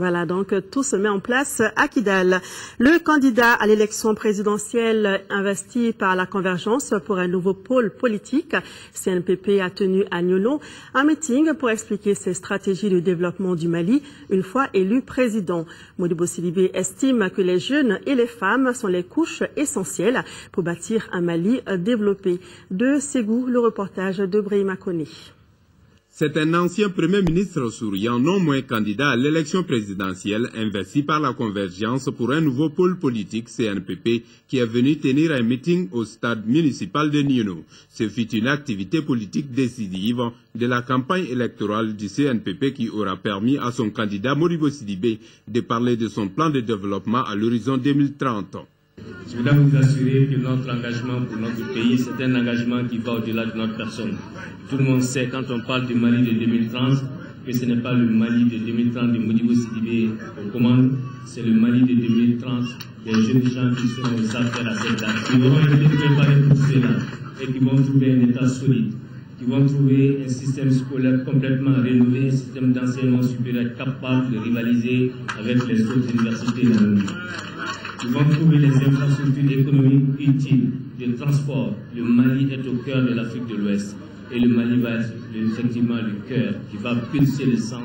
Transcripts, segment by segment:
Voilà, donc tout se met en place à Kidal. Le candidat à l'élection présidentielle investi par la Convergence pour un nouveau pôle politique, CNPP, a tenu à Niolo un meeting pour expliquer ses stratégies de développement du Mali une fois élu président. Modibo Sidibé estime que les jeunes et les femmes sont les couches essentielles pour bâtir un Mali développé. De Ségou, le reportage de Brahima Kone. C'est un ancien Premier ministre souriant, non moins candidat à l'élection présidentielle, investi par la Convergence pour un nouveau pôle politique CNPP, qui est venu tenir un meeting au stade municipal de Niolo. Ce fut une activité politique décisive de la campagne électorale du CNPP qui aura permis à son candidat Modibo Sidibé de parler de son plan de développement à l'horizon 2030. Je voudrais vous assurer que notre engagement pour notre pays, c'est un engagement qui va au-delà de notre personne. Tout le monde sait, quand on parle du Mali de 2030, que ce n'est pas le Mali de 2030 de Modibo Sidibé aux commandes, c'est le Mali de 2030 des jeunes gens qui sont aux affaires à cette date, qui auront été préparés pour cela et qui vont trouver un État solide, qui vont trouver un système scolaire complètement rénové, un système d'enseignement supérieur capable de rivaliser avec les autres universités dans le monde. Ils vont trouver les infrastructures économiques utiles, de transport. Le Mali est au cœur de l'Afrique de l'Ouest. Et le Mali va être effectivement le cœur qui va pulser le sang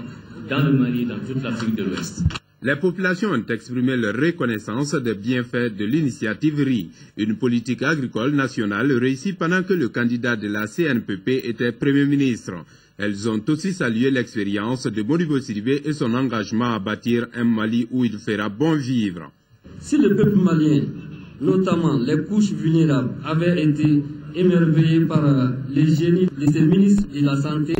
dans le Mali et dans toute l'Afrique de l'Ouest. Les populations ont exprimé leur reconnaissance des bienfaits de l'initiative RI, une politique agricole nationale réussie pendant que le candidat de la CNPP était Premier ministre. Elles ont aussi salué l'expérience de Modibo Sidibé et son engagement à bâtir un Mali où il fera bon vivre. Si le peuple malien, notamment les couches vulnérables, avait été émerveillé par les génies de ses ministres de la Santé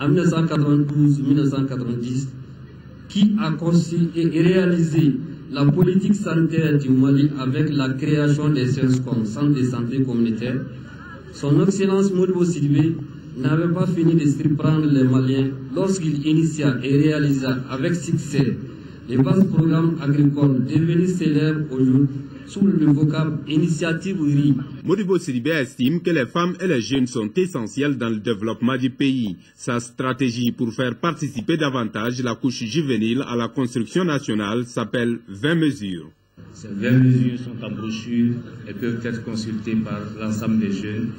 en 1992-1990, qui a conçu et réalisé la politique sanitaire du Mali avec la création des CESCOM, centres de santé communautaires, son Excellence Modibo Sidibé n'avait pas fini de surprendre les Maliens lorsqu'il initia et réalisa avec succès les vastes programmes agricoles devenus célèbres aujourd'hui sous le vocable initiative RI. Modibo Sidibé estime que les femmes et les jeunes sont essentiels dans le développement du pays. Sa stratégie pour faire participer davantage la couche juvénile à la construction nationale s'appelle 20 mesures. Ces 20 mesures sont en brochure et peuvent être consultées par l'ensemble des jeunes.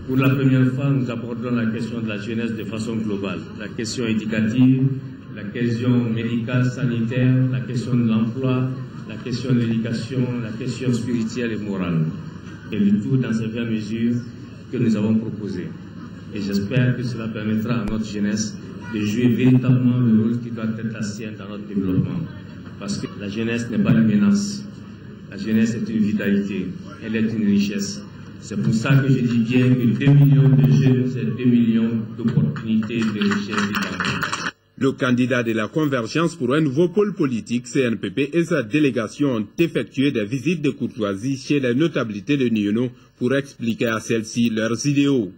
Pour la première fois, nous abordons la question de la jeunesse de façon globale. La question éducative, la question médicale, sanitaire, la question de l'emploi, la question de l'éducation, la question spirituelle et morale. Et le tout dans ces 20 mesures que nous avons proposées. Et j'espère que cela permettra à notre jeunesse de jouer véritablement le rôle qui doit être la sienne dans notre développement. Parce que la jeunesse n'est pas une menace. La jeunesse est une vitalité. Elle est une richesse. C'est pour ça que je dis bien que 2 millions de jeunes, c'est 2 millions d'opportunités, de richesses vitales. Le candidat de la Convergence pour un nouveau pôle politique, CNPP, et sa délégation ont effectué des visites de courtoisie chez les notabilités de Niolo pour expliquer à celles-ci leurs idéaux.